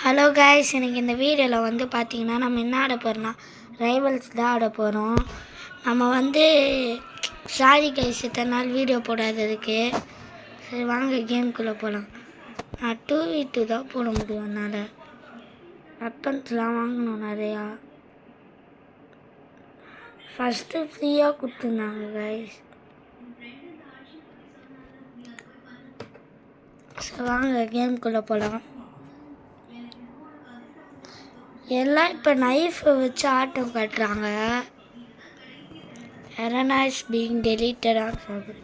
Hello guys, எனக்கு இந்த வீடியோவில் வந்து பார்த்தீங்கன்னா நம்ம என்ன ஆட போகிறோம்னா ரைவல்ஸ் தான் ஆட போகிறோம். நம்ம வந்து சாரி கைஸ் இத்தனை நாள் வீடியோ போடாததுக்கு. சரி வாங்க கேமுக்குள்ளே போகலாம். நான் 2v2 தான் போட முடியும். என்னால் வெப்பன்ஸ்லாம் வாங்கணும் நிறையா. ஃபஸ்ட்டு ஃப்ரீயாக கொடுத்துருந்தாங்க கைஸ். சரி வாங்க கேமுக்குள்ளே போகலாம். எல்லாம் இப்போ நைஃபை வச்சு ஆட்டம் காட்டுறாங்க. எரனா இஸ் பீயிங் டெலீட்டடாக சொல்லுது.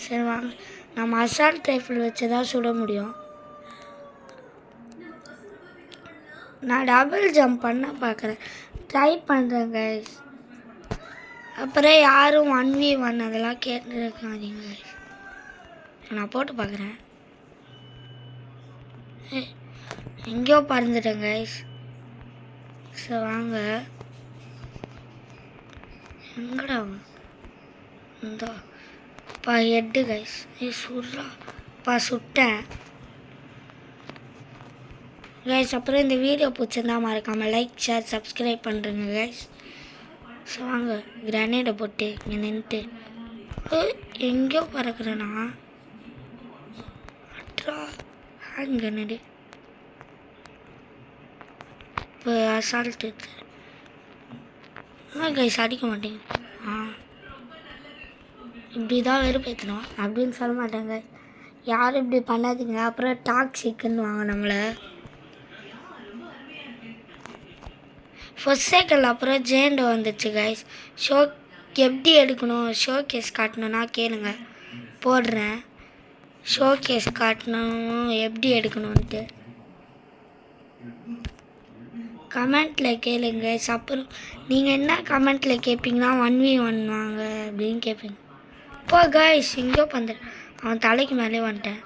சரி வாங்க, நம்ம அசால்ட் ரைஃபிள் வச்சு தான் சுட முடியும். நான் டபுள் ஜம்ப் பண்ண பார்க்குறேன், ட்ரை பண்ணுறேன் கைஸ். அப்புறம் யாரும் 1v1 அதெல்லாம் கேட்டுருக்காதீங்க கைஸ். நான் போட்டு பார்க்குறேன். எங்கேயோ பறந்துட்டேன் கைஸ். சரி வாங்க, எங்கடா இந்த ஹெட்டு கைஸ். சுட்றா சுட்டேன் கைஸ். அப்புறம் இந்த வீடியோ பிடிச்சிருந்தா மறக்காமல் லைக், ஷேர், சப்ஸ்கிரைப் பண்ணுறேங்க கைஸ். ஸோ வாங்க, கிரனேடை போட்டு இங்கே நின்றுட்டு எங்கேயோ பறக்கிறேன்னா அட்ரா ஹேண்ட் கிரனேடு. இப்போ அசால்ட் என்ன கைஸ் அடிக்க மாட்டேங்க. இப்படி தான் வெறுப்பேற்றணும் அப்படின்னு சொல்ல மாட்டாங்க. யாரும் இப்படி பண்ணாதீங்க, அப்புறம் டாக்ஸிக்குன்னு வாங்க நம்மளை. ஃபர்ஸ்ட் செகண்ட் அப்புறம் ஜேண்டோ வந்துச்சு கைஸ். எப்படி எடுக்கணும், ஷோ கேஸ் காட்டணும்னா கேளுங்க, போடுறேன். ஷோ கேஸ் காட்டணும் எப்படி எடுக்கணுன்ட்டு கமெண்ட்டில் கேளுங்க. அப்புறம் நீங்கள் என்ன கமெண்ட்டில் கேட்பீங்கன்னா 1v1 வாங்க அப்படின்னு கேட்பீங்க. இப்போ கைஸ் எங்கேயோ வந்துட்டேன், அவன் தலைக்கு மேலே வந்துட்டேன்.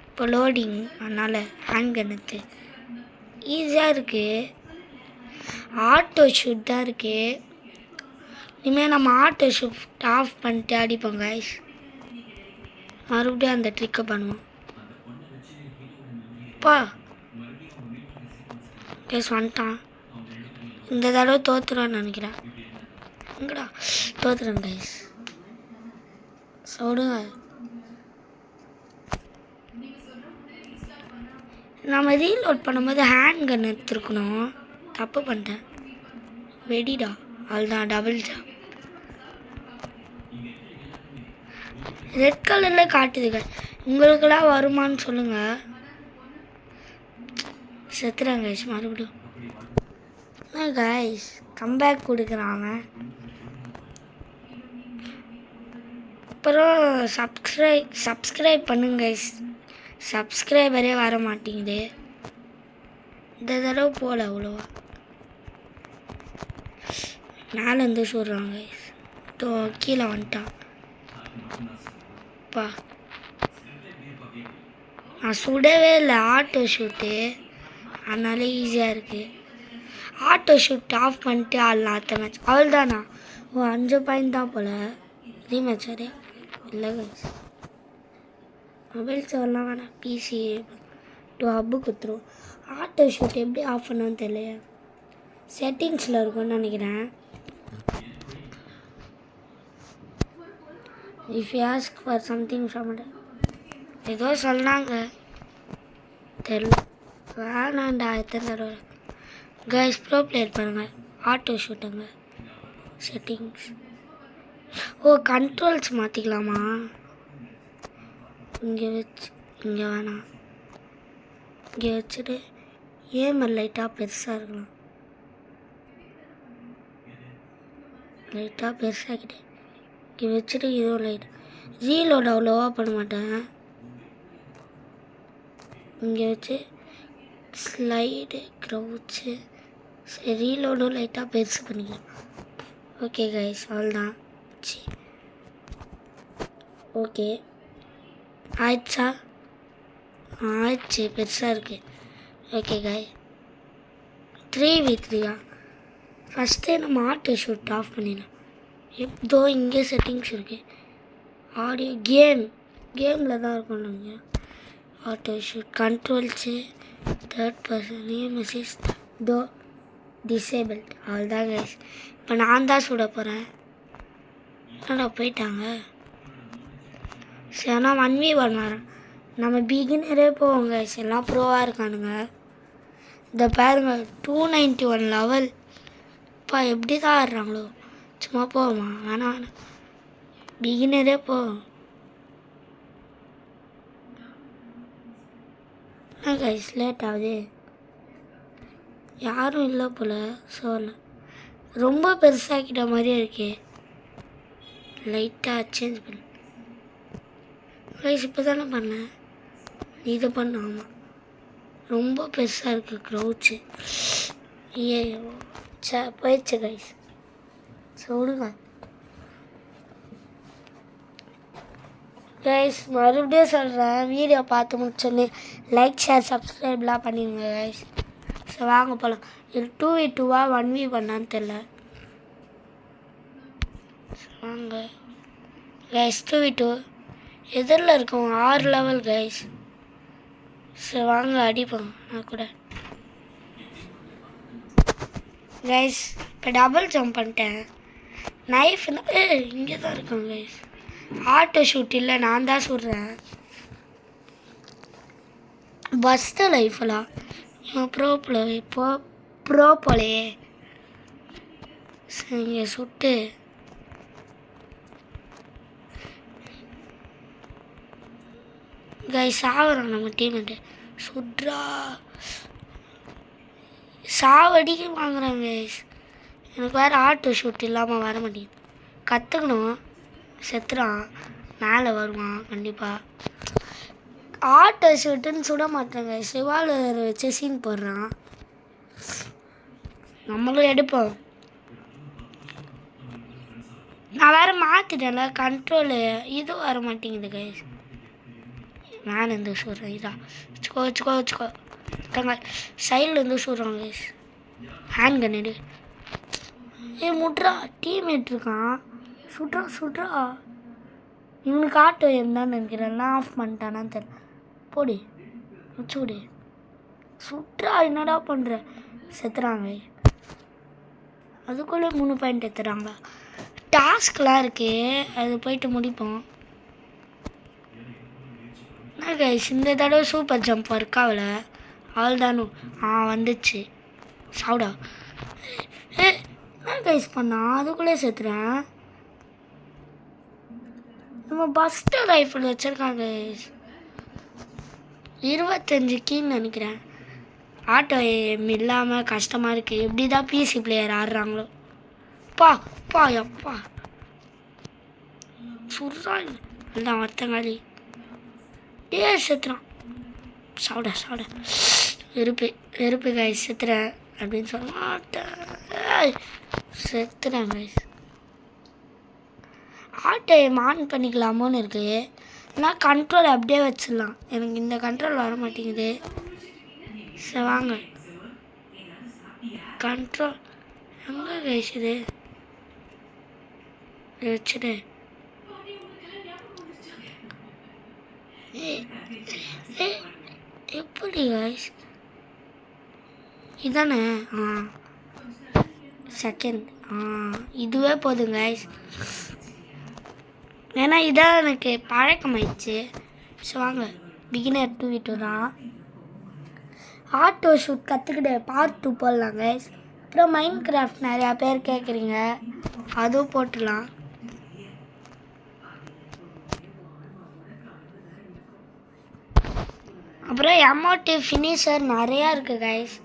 இப்போ லோடிங், அதனால் ஹேண்ட் கன்னுக்கு ஈஸியாக இருக்குது. ஆட்டோ ஷூட் தான் இருக்குது. இனிமேல் நம்ம ஆட்டோ ஷூட் ஆஃப் பண்ணிட்டு அடிப்போம் கைஸ். மறுபடியும் அந்த ட்ரிக்கை பண்ணுவோம். அப்பா கைஸ் வந்துட்டான். இந்த தடவை தோத்துறான்னு நினைக்கிறேன். எங்கடா தோத்துறேன் கைஸ். சொல்லுங்க, நம்ம ரீலோட் பண்ணும்போது ஹேண்ட் கன் எடுத்துருக்கணும். தப்பு பண்ணிட்டேன். வெடிடா, அதுதான் டபுள் ஜம்ப். ரெட் கலரில் காட்டுதுங்க. உங்களுக்கெல்லாம் வருமானு சொல்லுங்கள். செத்துறாங்க கைஸ் மறுபடியும். என்ன கைஸ் கம்பேக் கொடுக்குறாங்க. அப்புறம் சப்ஸ்கிரைப் பண்ணுங்க கைஸ். சப்ஸ்கிரைபரே வர மாட்டேங்குது. இந்த தடவை போகல அவ்வளோவா. மேலேருந்து சொல்கிறாங்க கைஸ். கீழே வந்துட்டான். பா நான் சுடவே இல்லை, ஆட்டோ ஷூட்டு, அதனால ஈஸியாக இருக்குது. ஆட்டோ ஷூட் ஆஃப் பண்ணிட்டு ஆடலாம் அடுத்த மேட்ச். அவள் தானா? 5 பாயிண்ட் தான் போல். ரீமேட்ச் வரையா இல்லை கைஸ். மொபைல்ஸ் வரலாம் வேணாம், பிசி ஹப்பு கொடுத்துரும். ஆட்டோ ஷூட் எப்படி ஆஃப் பண்ணணும்னு தெரியல. செட்டிங்ஸில் இருக்கும்னு நினைக்கிறேன். If you ask for something from ஏதோ சொன்னாங்க தெரியல. வேணாண்டா எத்தனை தடவை கைஸ். ப்ரோ பிளேயர் பாருங்கள், ஆட்டோ ஷூட்டுங்க. செட்டிங்ஸ், கண்ட்ரோல்ஸ் மாற்றிக்கலாமா? இங்கே வச்சு, இங்கே வேணாம், இங்கே வச்சுட்டு ஏமல் லைட்டாக பெருசாக இருக்கலாம். லைட்டாக பெருசாகிட்டு இங்கே வச்சுட்டு இதுவும் லைட். ரீலோட் அவ்வளோவா பண்ண மாட்டேன். இங்கே வச்சு ஸ்லைடு க்ரௌச்சு. சரி ரீலோடும் லைட்டாக பெருசு பண்ணிக்கலாம். ஓகே கைஸ் அவ்வளோதான். ஓகே ஆயிடுச்சா? ஆயிடுச்சு, பெருசாக இருக்குது. ஓகே காய் 3v3 ஃபஸ்ட்டே நம்ம ஆட்டோ ஷூட் ஆஃப் பண்ணிடலாம். எப்போ இங்கே செட்டிங்ஸ் இருக்குது. ஆடியோ கேமில் தான் இருக்கும். நீங்கள் auto shoot controls third person message to disabled அவ்வளோதான் கைஸ். இப்போ நான் தான் சுட போகிறேன். என்னடா போயிட்டாங்க. சரி ஆனால் 1v1 வரேன். நம்ம பிகினரே போவோங்க கைஸ், எல்லாம் ப்ரோவாக இருக்கானுங்க. இந்த பாருங்க 291 லெவல். இப்போ எப்படி தான் ஆடுறாங்களோ. சும்மா போவோமா? வேணாம் வேணாம், பிகினரே போவோம். என்ன கைஸ் லேட் ஆகுது, யாரும் இல்லை போல். சோல ரொம்ப பெருசாக்கிட்ட மாதிரியே இருக்கே. லைட்டாக சேஞ்ச் பண்ணு கைஸ். இப்போ தானே பண்ணேன், நீ இதை பண்ண. ஆமாம், ரொம்ப பெருசாக இருக்குது க்ரௌச்சு. ஐயோ போயிடுச்சு கைஸ். சொல்லுங்க கைஸ், மறுபடியும் சொல்கிறேன், வீடியோ பார்த்து முடிச்சோன்னே லைக் ஷேர் சப்ஸ்கிரைப்லாம் பண்ணிடுங்க கைஸ். சரி வாங்க போகலாம். இது 2v2வா 1v1 தெரில. வாங்க கைஸ், 2v2 எதிரில் இருக்கோம் 6 லெவல் கைஸ். சரி வாங்க அடிப்போம். நான் கூட கைஸ் இப்போ டபுள் ஜம்ப் பண்ணிட்டேன். நைஃப் இங்கே தான் இருக்கோம் கைஸ். ஆட்டோ ஷூட் இல்லை, நான் தான் சுடுறேன். பஸ்ட்டு லைஃப்லாம் ப்ரோ போலையே. சரி இங்கே சுட்டு கைஸ் சாவுறான் நம்ம டீமெட்டு. சுட்ரா சாவடிக்க வாங்குறாங்க கைஸ். எனக்கு வேறு ஆட்டோ ஷூட் இல்லாமல் வர மாட்டேங்குது. கற்றுக்கணும். செத்துறான், மேலே வருவான் கண்டிப்பாக. ஆட்டோ ஷூட்டுன்னு சுட மாட்டாங்க, சிவாலர் வச்சு சீன் போடுறான். நம்மளும் எடுப்போம். நான் வேறு மாற்றிட்டேன்ல கண்ட்ரோலு, இது வர மாட்டேங்குது கைஸ். மேலே இருந்து சுடுறேன். இதான் வச்சுக்கோ தங்க சைடில் இருந்து சுடுறாங்க கைஸ். ஹேண்ட் கன் எடு. முட்ரா டீம்மேட் இருக்கான். சுட்றா இவனுக்கு ஆட்டோ இருந்தான்னு நினைக்கிறேன். நான் ஆஃப் பண்ணிட்டானான்னு தெரியல. போடி முச்சூடி சுட்றா. என்னடா பண்ணுற? செத்துறாங்க. அதுக்குள்ளே 3 பாயிண்ட் எடுத்துறாங்க. டாஸ்க்லாம் இருக்கு, அது போயிட்டு முடிப்போம். என்ன கைஸ் இந்த தடவை சூப்பர் ஜம்ப் ஒர்க் ஆகல. அவ்வளோதானும் வந்துச்சு. சாவுடா. என்ன கைஸ் பண்ணா? அதுக்குள்ளே செத்துறேன். நம்ம பஸ்ட்டு ரைஃபிள் வச்சுருக்காங்க 25 கீன்னு நினைக்கிறேன். ஆட்டோ இல்லாமல் கஷ்டமாக இருக்குது. எப்படி தான் பிசி பிளேயர் ஆடுறாங்களோ. எப்பா சுடுறாங்க. அதுதான் ஒருத்தங்காலி செத்துறான். சாப்பிட வெறுப்பு காய்ஸ். செத்துறேன் அப்படின்னு சொல்ல மாட்டேன். செத்துறேன் காய்ஸ். ஆட்டோ ஆன் பண்ணிக்கலாமோன்னு இருக்குது. ஆனால் கண்ட்ரோல் அப்படியே வச்சிடலாம். எனக்கு இந்த கண்ட்ரோல் வர மாட்டேங்குது. சரி வாங்க கண்ட்ரோல் எங்கே கைஸ் இது வச்சுட்டு. எப்படி கைஸ் இதானே? செகண்ட் இதுவே போதும் கைஸ். ஏன்னா இதான் எனக்கு பழக்கமாயிடுச்சு. ஸோ வாங்க பிகினர் 2v2 தான். ஆட்டோ ஷூட் கற்றுக்கிட்டு பார்ட் 2 போடலாம் கைஸ். அப்புறம் மைண்ட் கிராஃப்ட் நிறையா பேர் கேட்குறீங்க, அதுவும் போட்டுடலாம். அப்புறம் எமோட்டிவ் ஃபினிஷர் நிறையா இருக்குது கைஸ்.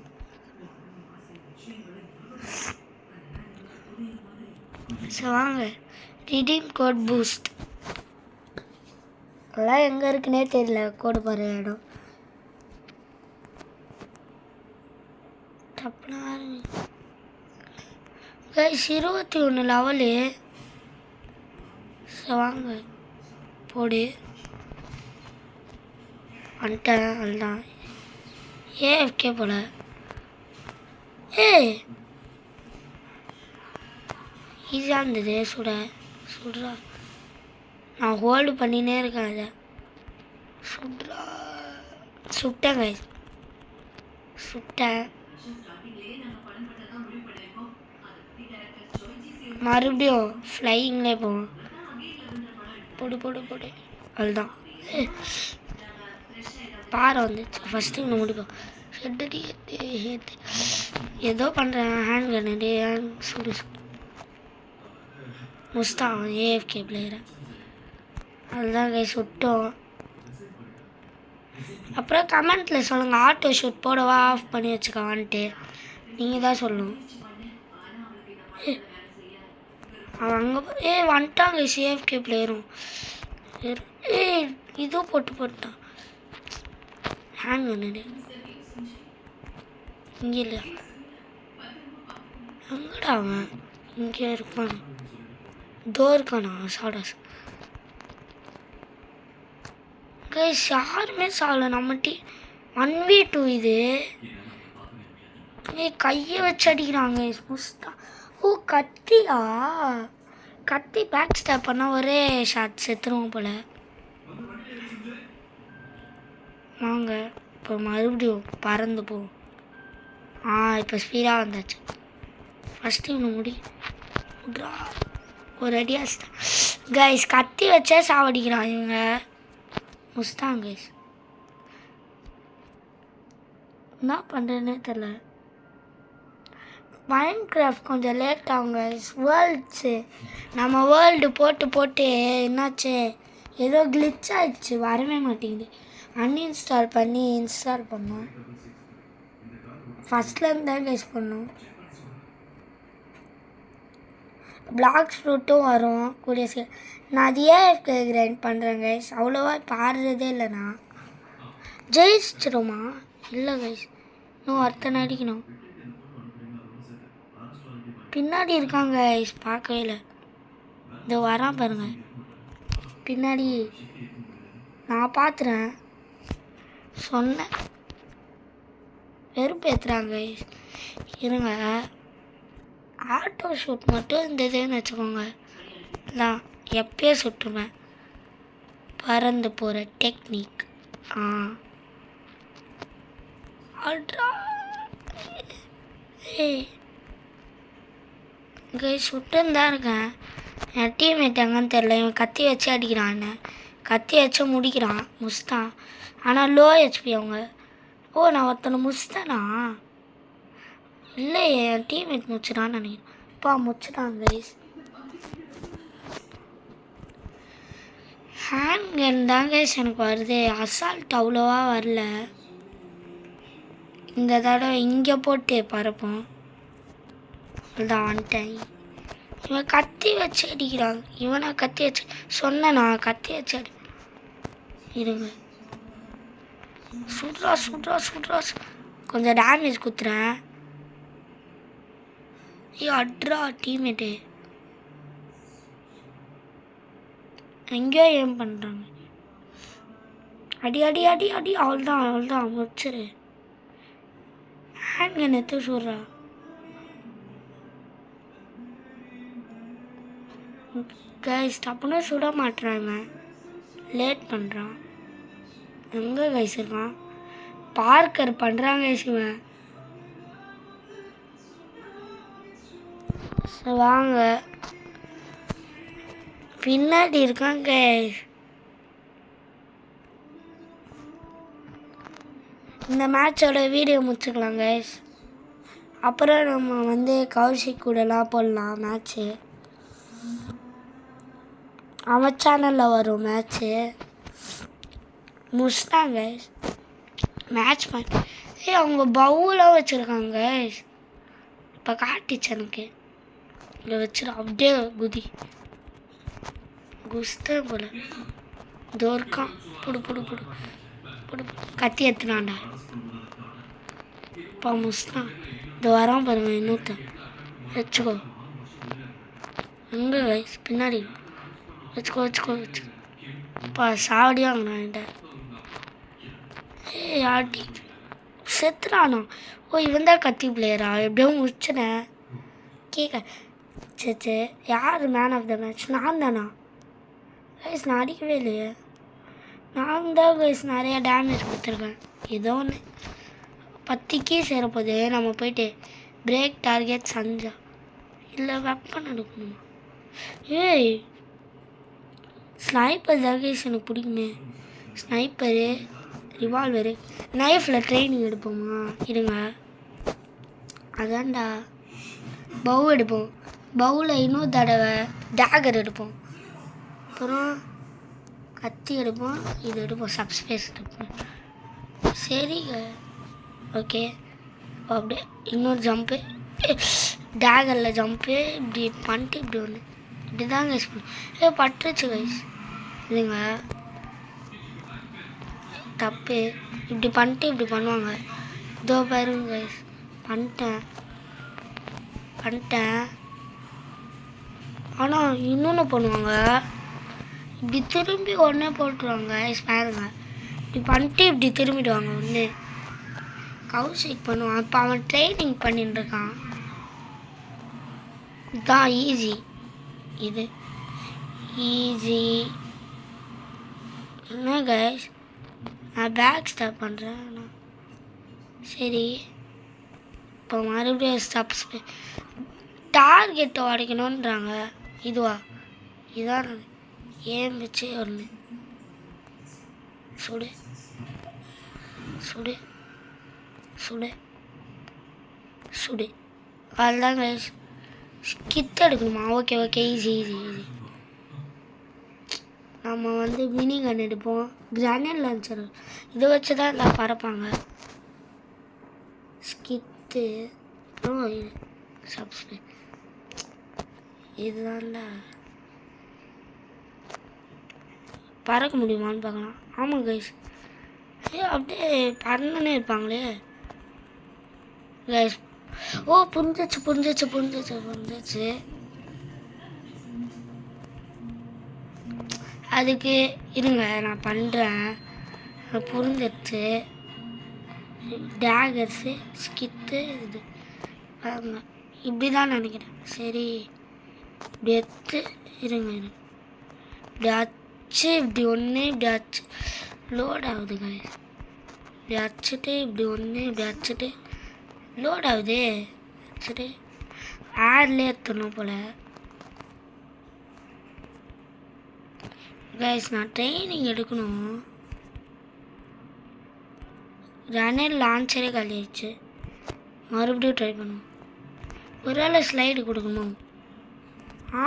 ஸோ வாங்க ரிடீம் கோட் பூஸ்ட் அதெல்லாம் எங்கே இருக்குன்னே தெரியல. கோடு போகிற இடம் தப்புனா கைஸ் 21 லெவலு. ஸோ வாங்க போடு வந்துட்டேன். அதுதான் ஏஎஃப்கே போல. ஈஸியாக இருந்தது சுடுறா. நான் ஹோல்டு பண்ணினே இருக்கேன். அதை சுடுறா. சுட்டேன் கைஸ், சுட்டேன். மறுபடியும் ஃப்ளைங்லே போவோம். போடு போடு போடு, அதுதான் பாறை வந்துச்சு. ஃபஸ்ட்டு இங்கே முடிப்போம். ஷெட்டு ஏதோ பண்ணுறேன். ஹேண்ட் கண்ணு சுடு முஸ்தா ஏஎஃப்கே பிளேயரை. அதுதான் கை சுட்டோம். அப்புறம் கமெண்ட்டில் சொல்லுங்கள், ஆட்டோ ஷூட் போடவா ஆஃப் பண்ணி வச்சுக்கவான்ட்டு. நீங்கள் தான் சொல்லணும். அவன் அங்கே வந்துட்டாங்க சிஎஃப்கே பிளேயரும். இதோ போட்டான். ஹேண்ட் கண்ணு இங்கே இல்லையா? எங்கடா அவன்? இங்கே இருப்பான். இதோ இருக்கானா சாடாஸ். கைஸ் யாருமே சாகல. நம்ம டீ 1v2 இது. கையை வச்சு அடிக்கிறாங்க. முஸ்தா கத்தியா? கத்தி பேக் ஸ்டாப் பண்ணால் ஒரே ஷாட் செத்துருவோம் போல். வாங்க இப்போ மறுபடியும் பறந்து போவோம். இப்போ ஸ்பீடாக வந்தாச்சு. ஃபஸ்ட்டு இவனு விட்றா ஒரு அடியாக. கைஸ் கத்தி வச்சா சாவடிக்கிறான் இவங்க. முஸ்தான் கைஸ் என்ன பண்ணுறேன்னே தெரில. மைன்கிராஃப்ட் கொஞ்சம் லேட் ஆகும் கைஸ். வேர்ல்ட்ஸு நம்ம வேர்ல்டு போட்டு என்னாச்சு, ஏதோ கிளிச் ஆகிடுச்சு, வரவே மாட்டேங்குது. அன்இன்ஸ்டால் பண்ணி இன்ஸ்டால் பண்ணோம். ஃபஸ்ட்லேருந்து தான் கைஸ் பண்ணோம். பிளாக்ஸ் ஃப்ரூட்டும் வரும் கூடிய நான் அது ஏஎஃப்கே கிரைண்ட் பண்ணுறேன் கைஸ். அவ்வளோவா பாடுறதே இல்லைண்ணா. ஜெயிச்சிருமா? இல்லை கைஸ், இன்னும் ஒருத்தனை அடிக்கணும். பின்னாடி இருக்காங்க கைஸ், பார்க்கவே இல்லை. இந்த வரான் பாருங்க பின்னாடி. நான் பார்த்துறேன் சொன்னேன். வெறுப்பேற்றுறாங்க கைஸ். இருங்க, ஆட்டோ ஷூட் மட்டும் இருந்ததுன்னு வச்சுக்கோங்க, நான் எப்பயே சுட்டுருவேன். பறந்து போகிற டெக்னிக். அல்ட்ரா இங்கே சுட்டுன்னு தான் இருக்கேன். என் டீம்மேட் எங்கன்னு தெரில. இவன் கத்தி வச்சு அடிக்கிறான், என்ன கத்தி வச்சு முடிக்கிறான் முஸ்தான். ஆனால் லோ ஹெச்பி அவங்க. நான் ஒருத்தனை முஸ்தானா? இல்லை, என் டீம்மேட் முடிச்சிடான்னு நினைக்கிறேன். முடிச்சிட்டான் கைஸ். ஹேண்ட் கன் தான் கைஸ் எனக்கு வருது. அசால்ட் அவ்வளோவா வரல. இந்த தடவை இங்கே போட்டு பறப்போம். அதுதான் வந்துட்டேன். இவன் கத்தி வச்சு அடிக்கிறான். இவனை கத்தி வச்சு சொன்னேண்ணா, கத்தி வச்சு அடி. இருங்க, சுட்ரா கொஞ்சம் டேமேஜ் குத்துறேன். அட்ரா டீம்மேட்டு எங்கேயோ ஏம் பண்ணுறாங்க. அடி அடி அடி அடி. அவள்தான் முடிச்சிரு. ஹேண்ட் கன் எடுத்து சொல்கிறா. கைஸ் டப்புன்னு சுட மாட்டுறாங்க, லேட் பண்ணுறான். எங்கே கைஸ் இருக்கான்? பார்க்கர் பண்ணுறாங்க கைஸ். இவன் வாங்க பின்னாடி இருக்கான் கைஸ். இந்த மேட்சோட வீடியோ முடிச்சுக்கலாம் கைஸ். அப்புறம் நம்ம கௌஷிக் கூடலாம் போடலாம் மேட்ச்சு. அவன் சேனலில் வரும் மேட்ச்சு. முடிச்சிட்டாங்க கைஸ் மேட்ச் பண்ண. அவங்க பவுலாக வச்சுருக்காங்க கைஸ். இப்போ காட்டிச்சு எனக்கு. இங்கே வச்சிரு அப்படியே குஸ்தான் போல. தோர்க்கான். புடு கத்தி எத்துனாண்டா. முஸ்தான் இந்த வரான் பாருங்க. இன்னொருத்தன் வச்சுக்கோ. எங்கே கைஸ்? பின்னாடி வச்சுக்கோ. சாவடியாங்கண்ணா என்கிட்ட. ஆட்டி செத்துறானா? இவன் தான் கத்தி பிளேயரா? எப்படியோ முடிச்சினேன். கேட்க சே யார் மேன் ஆஃப் த மேட்ச்? நான் தானா கைஸ்? நான் அடிக்கவே இல்லையே. நான் தான் கைஸ் நிறையா டேமேஜ் கொடுத்துருக்கேன். ஏதோ ஒன்று 10 சேரப்போது. நம்ம போயிட்டு பிரேக் டார்கெட் சஞ்சா இல்லை வெப்பன் எடுக்கணுமா? ஏய் ஸ்னைப்பர் தான் கைஸ் எனக்கு பிடிக்குமே. ஸ்னைப்பரு, ரிவால்வரு, நைஃப்பில் ட்ரைனிங் எடுப்போமா? இருங்க, அதான்டா பவு எடுப்போம். பவுவில் இன்னொரு தடவை டேகர் எடுப்போம். அப்புறம் கத்தி எடுப்போம். இது எடுப்போம், சப்ஸ்பேஸ் எடுப்போம். சரிங்க, ஓகே. அப்படியே இன்னொரு ஜம்ப்பு, டேகரில் ஜம்ப்பு இப்படி பண்ணிட்டு இப்படி ஒன்று இப்படி தான் கைஸ் பண்ணும். பட்டுருச்சு கைஸ். இல்லைங்க தப்பு. இப்படி பண்ணிட்டு இப்படி பண்ணுவாங்க. இதோ பாருங்க கைஸ், பண்ணிட்டேன். ஆனால் இன்னொன்று பண்ணுவாங்க, இப்படி திரும்பி ஒன்றே போட்டுருவாங்க. பாருங்க, இப்படி பண்ணிட்டு இப்படி திரும்பிடுவாங்க. ஒன்று கவுஷேக் பண்ணுவான். இப்போ அவன் ட்ரைனிங் பண்ணிட்டு இருக்கான். இதுதான் ஈஸி. இது ஈஸி என்ன கைஸ்? நான் பேக் ஸ்டாப் பண்ணுறேன். சரி, இப்போ மறுபடியும் ஸ்டாப்ஸ் டார்கெட்டை உடைக்கணுன்றாங்க. இதுவா? இதான் ஏன் வச்சு ஒன்று சுடு சுடு சுடு சுடு. அதுதான் கைஸ். கிட் எடுக்கணுமா? Okay okay, easy easy easy. நம்ம வந்து மினி கன் எடுப்போம். கிரானைட் லான்ச்சர் இதை வச்சு தான் எல்லாம் பறப்பாங்க. ஸ்கிட்டு சப்ஸ்கிரைப் இதுதான்டா. பறக்க முடியுமான்னு பார்க்கலாம். ஆமாம் கைஸ், அப்படியே பறந்துனே இருப்பாங்களே கைஸ். ஓ புரிஞ்சிச்சு. அதுக்கு இருங்க, நான் பண்ணுறேன். புரிஞ்சிடுச்சு. டேகர்ஸு, ஸ்கிட்டு, இது பாருங்க, இப்படி தான் நினைக்கிறேன். சரி, இப்படி எடுத்து இருங்க, இப்படி அச்சு, இப்படி ஒன்று, இப்படி அச்சு லோட் ஆகுது கைஸ். இப்படி அச்சுட்டு இப்படி ஒன்று, இப்படி அச்சுட்டு லோட் ஆகுது. அச்சுட்டு ஏர்லேயே எடுத்துடணும் போல் கைஸ். நான் ட்ரைனிங் எடுக்கணும். கிரானைட் லான்ச்சரே காலி ஆயிடுச்சு. மறுபடியும் ட்ரை பண்ணுவோம். ஒரு வேளை ஸ்லைடு கொடுக்கணும்.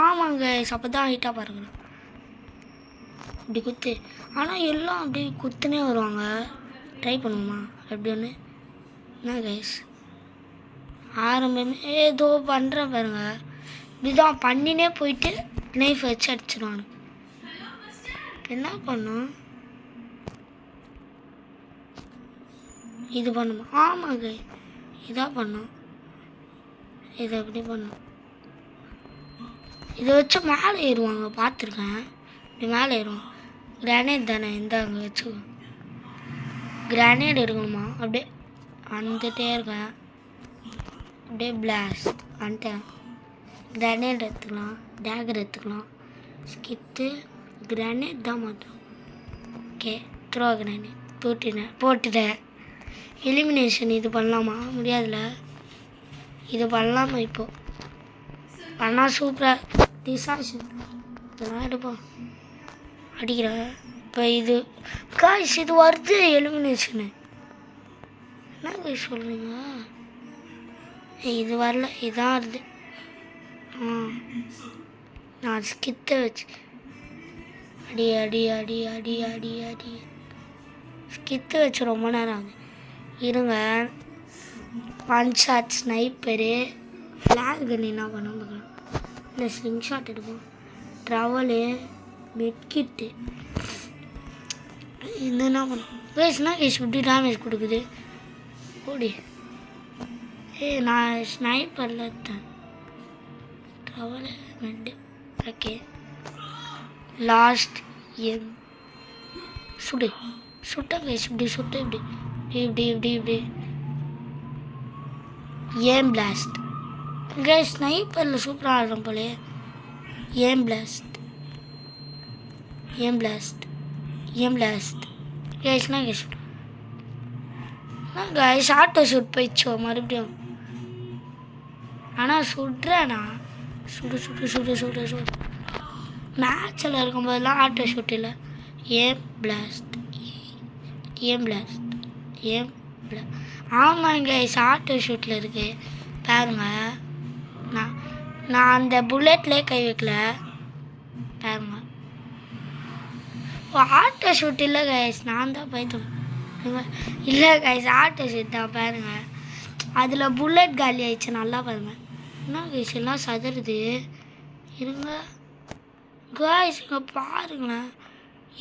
ஆமாங்க கைஸ், அப்போ தான் ஹைட்டாக பாருங்க. இப்படி குத்து. ஆனால் எல்லாம் அப்படி குத்துனே வருவாங்க. ட்ரை பண்ணுவோமா? அப்படி ஒன்று என்ன கைஸ்? ஆரம்பமே ஏதோ பண்ணுறேன் பாருங்க. இப்படிதான் பண்ணினே போயிட்டு நைஃப் வச்சு அடிச்சிடுவானு. என்ன பண்ணும்? இது பண்ணுமா? ஆமாங்க, இதான் பண்ணும். இதை எப்படி பண்ணும்? இதை வச்சு மேலே ஏறுவாங்க, பார்த்துருக்கேன். இப்படி மேலே ஏறுவாங்க. கிரானைட் தானே, இந்த அங்கே வச்சு கிரானைட் எடுக்கணுமா? அப்படியே வந்துட்டே இருக்கேன். அப்படியே பிளாஸ்ட் வந்துட்டேன். கிரானைட் எடுத்துக்கலாம், டேகர் எடுத்துக்கலாம், ஸ்கிட்டு, கிரானைட் தான் மாற்றோம். ஓகே, த்ரோ கிரானைட் போட்டுட்டேன். எலிமினேஷன் இது பண்ணலாமா? முடியாதுல்ல. இது பண்ணலாமா? இப்போது பண்ணால் சூப்பராக டிசாஷன் இதெல்லாம் எடுப்போம். அடிக்கிறேன். இப்போ இது காய்ஸ் இது வருது எலிமினேஷனு. என்ன காய்ஸ் சொல்கிறீங்க? இது வரல, இதான் வருது. நான் ஸ்கித்தை வச்சு அடி அடி அடி அடி அடி அடி ஸ்கித்து வச்சு ரொம்ப நேரம் ஆகுது. இருங்க, ஒன் ஷாட் ஸ்னைப்பரு, ஃப்ளார் கன் என்ன பண்ண பார்க்கலாம். இல்லை ஸ்லிங் ஷாட் எடுப்போம். ட்ரவலு, மெட்கிட்டு, இது என்ன பண்ணும்? வேஸ்ட்னா கேஷ் இப்படி டேமேஜ் கொடுக்குது. ஓடி நான் ஸ்னைப்பரில் எடுத்தேன். ட்ரவலு, மெட்டு, ஓகே. லாஸ்ட் எம் சுட்ட கேஷ் இப்படி சுட்டு இப்படி இப்படி இப்படி இப்படி ஏம் பிளாஸ்ட். கேஷ் ஸ்னைப்பரில் சூப்பராக ஆடுறோம் போலே. ஏம் பிளாஸ்ட் கேஷ்னா கேஷ் கைஸ் ஆட்டோ ஷூட் போயிடுச்சோ மறுபடியும். ஆனால் சுடுறேண்ணா சுடு சுடு சுடு சுடு சுடு. மேட்சில் இருக்கும்போதெல்லாம் ஆட்டோ ஷூட் இல்லை. ஏம் பிளாஸ்ட் ஆமாம் கைஸ் ஆட்டோ ஷூட்டில் இருக்குது பாருங்க. நான் அந்த புல்லட்லேயே கை வைக்கல பாருங்க. ஆட்டோ ஷூட் இல்லை கைஸ், நான் தான் போய்த்து இல்லை கைஸ் ஆட்டோ ஷூட் தான் பாருங்க. அதில் புல்லட் காலி ஆயிடுச்சு. நல்லா பாருங்க. என்ன கைஸ் எல்லாம் சதுருது இருங்க கைஸ். இங்கே பாருங்களேன்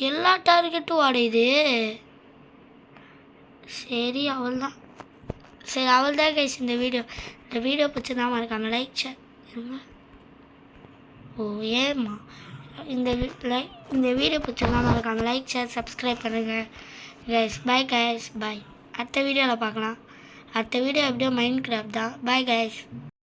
எல்லா டார்கெட்டும் உடையுது. சரி அவள்தான் கைஸ் இந்த வீடியோ பிடிச்சதான் மறக்காம லைக் ஷேர் இருங்க. ஓ ஏம்மா இந்த வீடியோ பிடிச்சதான் மறக்காம லைக் ஷேர் சப்ஸ்கிரைப் பண்ணுங்கள் கைஸ். Bye guys bye. அடுத்த வீடியோவில் பார்க்கலாம். அடுத்த வீடியோ எப்படியோ மைண்ட் கிராஃப்ட் தான். Bye guys.